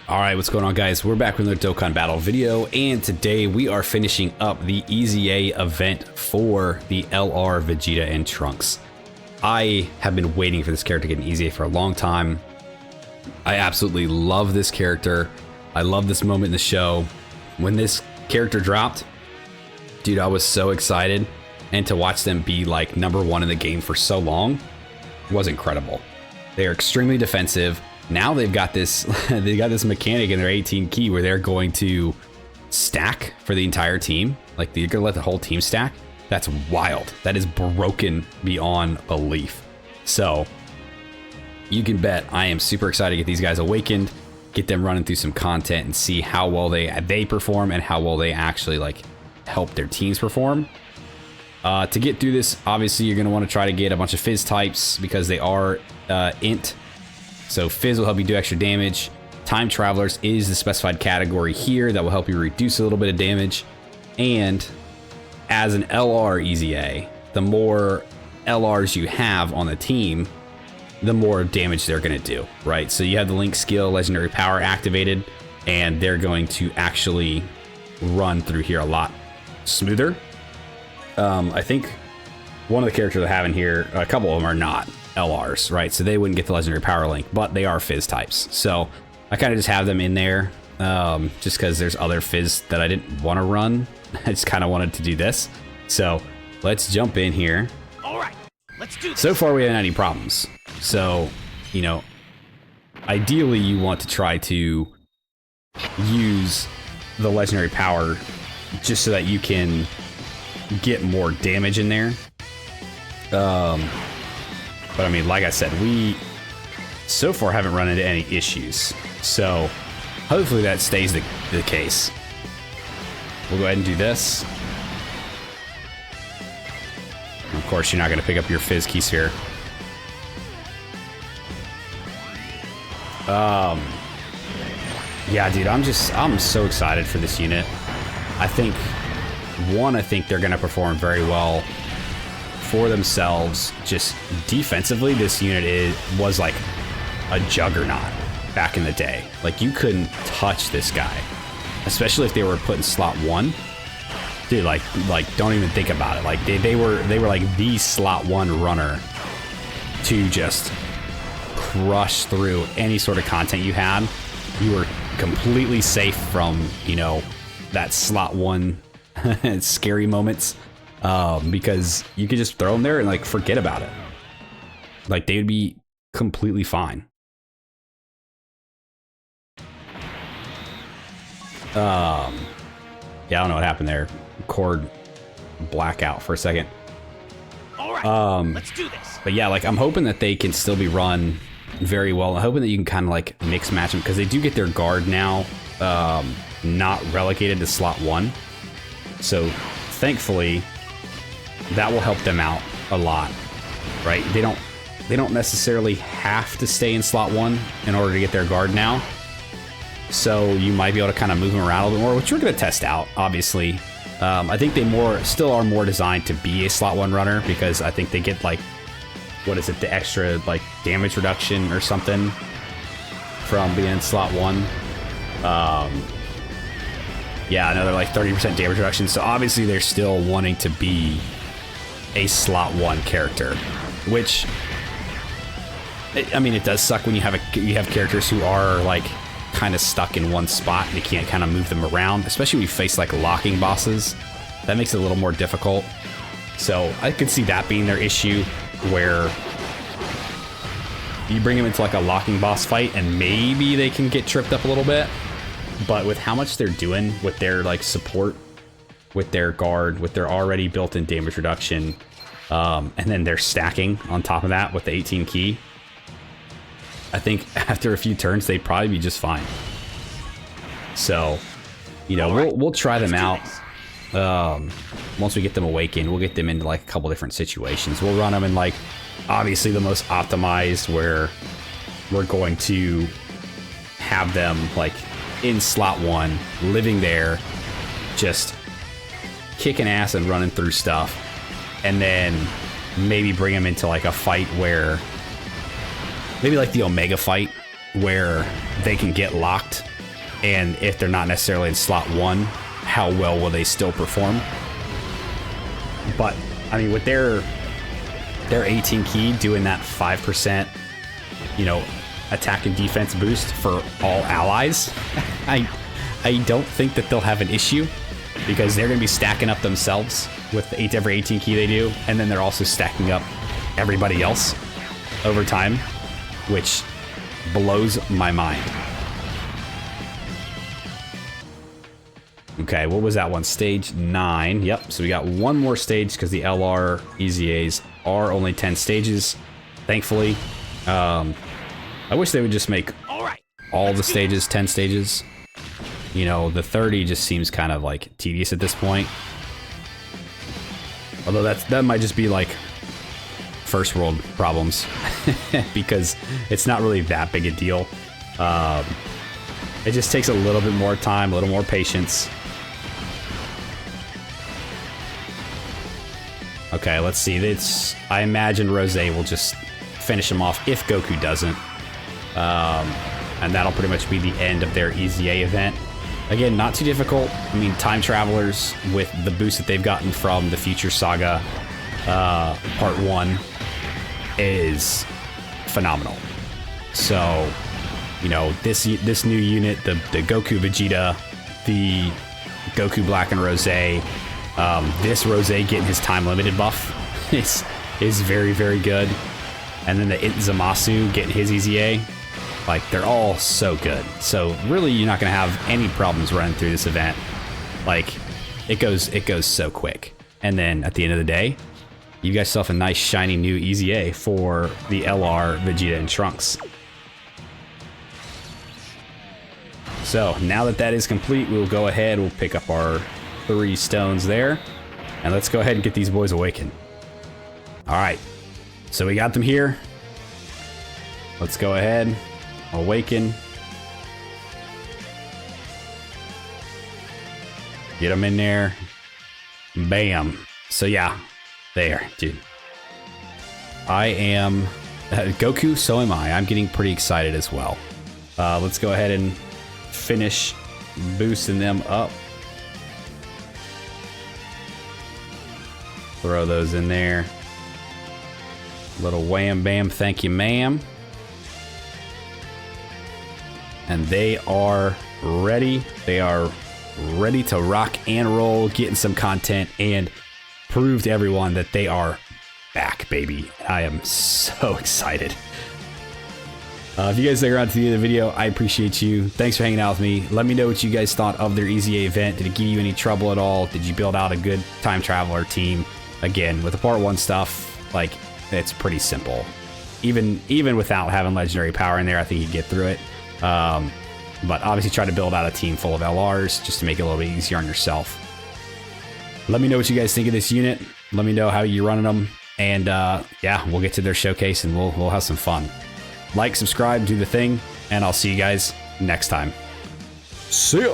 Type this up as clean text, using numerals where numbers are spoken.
Alright, what's going on, guys? We're back with another Dokkan battle video, and today we are finishing up the EZA event for the LR Vegeta and Trunks. I have been waiting for this character to get an EZA for a long time. I absolutely love this character. I love this moment in the show. When this character dropped, dude, I was so excited, and to watch them be like #1 in the game for so long was incredible. They are extremely defensive. Now they've got this mechanic in their 18 key where they're going to stack for the entire team. Like, they're gonna let the whole team stack. That's wild. That is broken beyond belief. So you can bet I am super excited to get these guys awakened, get them running through some content, and see how well they perform and how well they actually like help their teams perform. To get through this, obviously you're gonna want to try to get a bunch of Fizz types because they are int. So Fizz will help you do extra damage. Time Travelers is the specified category here that will help you reduce a little bit of damage. And as an LR EZA, the more LRs you have on the team, the more damage they're going to do, right? So you have the Link skill, Legendary Power activated, and they're going to actually run through here a lot smoother. I think one of the characters I have in here, a couple of them are not LRs, right? So they wouldn't get the Legendary Power Link, but they are Fizz types. So I kind of just have them in there just because there's other Fizz that I didn't want to run. I just kind of wanted to do this. So let's jump in here. All right, let's do this. So far we haven't had any problems. So, you know, ideally you want to try to use the Legendary Power just so that you can get more damage in there. But I mean, like I said, we so far haven't run into any issues. So hopefully that stays the case. We'll go ahead and do this. And of course, you're not going to pick up your Fizz key sphere. Yeah, dude, I'm so excited for this unit. I think they're going to perform very well for themselves. Just defensively, this unit was like a juggernaut back in the day. Like, you couldn't touch this guy, especially if they were put in slot 1. Dude, like don't even think about it. Like they were like the slot 1 runner to just crush through any sort of content you had. You were completely safe from, you know, that slot 1 scary moments. Because you could just throw them there and like forget about it. Like, they would be completely fine. Yeah, I don't know what happened there. Cord blackout for a second. All right, let's do this. But yeah, like, I'm hoping that they can still be run very well. I'm hoping that you can kind of like mix match them because they do get their guard now, not relegated to slot 1. So thankfully, that will help them out a lot, right? They don't necessarily have to stay in slot 1 in order to get their guard now. So you might be able to kind of move them around a little bit more, which we're going to test out, obviously. I think they still are more designed to be a slot 1 runner because I think they get like, what is it, the extra like damage reduction or something from being in slot 1. Yeah, another like 30% damage reduction. So obviously they're still wanting to be a slot 1 character, which, I mean, it does suck when you have characters who are like kind of stuck in one spot and you can't kind of move them around, especially when you face like locking bosses. That makes it a little more difficult. So I could see that being their issue, where you bring them into like a locking boss fight and maybe they can get tripped up a little bit. But with how much they're doing with their like support, with their guard, with their already built-in damage reduction, and then they're stacking on top of that with the 18 key, I think after a few turns they'd probably be just fine. So, you know, we'll try them out. Once we get them awakened, we'll get them into like a couple different situations. We'll run them in like, obviously the most optimized, where we're going to have them like in slot 1, living there, just kicking ass and running through stuff, and then maybe bring them into like a fight where maybe like the Omega fight, where they can get locked And if they're not necessarily in slot 1, how well will they still perform? But I mean, with their 18 key doing that 5%, you know, attack and defense boost for all allies, I don't think that they'll have an issue, because they're going to be stacking up themselves with every 18 key they do, and then they're also stacking up everybody else over time, which blows my mind. Okay, what was that one? Stage 9. Yep, so we got one more stage because the LR EZAs are only 10 stages, thankfully. I wish they would just make all the stages 10 stages. You know, the 30 just seems kind of like tedious at this point. Although that might just be like first world problems because it's not really that big a deal. It just takes a little bit more time, a little more patience. Okay, let's see. I imagine Rose will just finish him off if Goku doesn't. And that'll pretty much be the end of their EZA event. Again, not too difficult. I mean, time travelers with the boost that they've gotten from the Future Saga Part 1 is phenomenal. So, you know, this new unit, the Goku Vegeta, the Goku Black and Rose, this Rose getting his time limited buff is very, very good. And then the Int Ssb getting his EZA. Like, they're all so good. So really, you're not going to have any problems running through this event. Like, it goes so quick. And then at the end of the day, you got yourself a nice shiny new EZA for the LR, Vegeta, and Trunks. So now that that is complete, we'll go ahead, we'll pick up our 3 stones there, and let's go ahead and get these boys awakened. All right, so we got them here. Let's go ahead, awaken. Get them in there. Bam. So yeah, there, dude. I am Goku, so am I. I'm getting pretty excited as well. Let's go ahead and finish boosting them up. Throw those in there. Little wham bam, thank you ma'am. And they are ready. They are ready to rock and roll, getting some content, and prove to everyone that they are back, baby. I am so excited. If you guys stick around to the end of the video, I appreciate you. Thanks for hanging out with me. Let me know what you guys thought of their EZA event. Did it give you any trouble at all? Did you build out a good time traveler team? Again, with the part 1 stuff, like, it's pretty simple. Even without having legendary power in there, I think you can get through it. But obviously try to build out a team full of LRs just to make it a little bit easier on yourself. Let me know what you guys think of this unit. Let me know how you're running them. And yeah, we'll get to their showcase and we'll have some fun. Like, subscribe, do the thing, and I'll see you guys next time. See ya!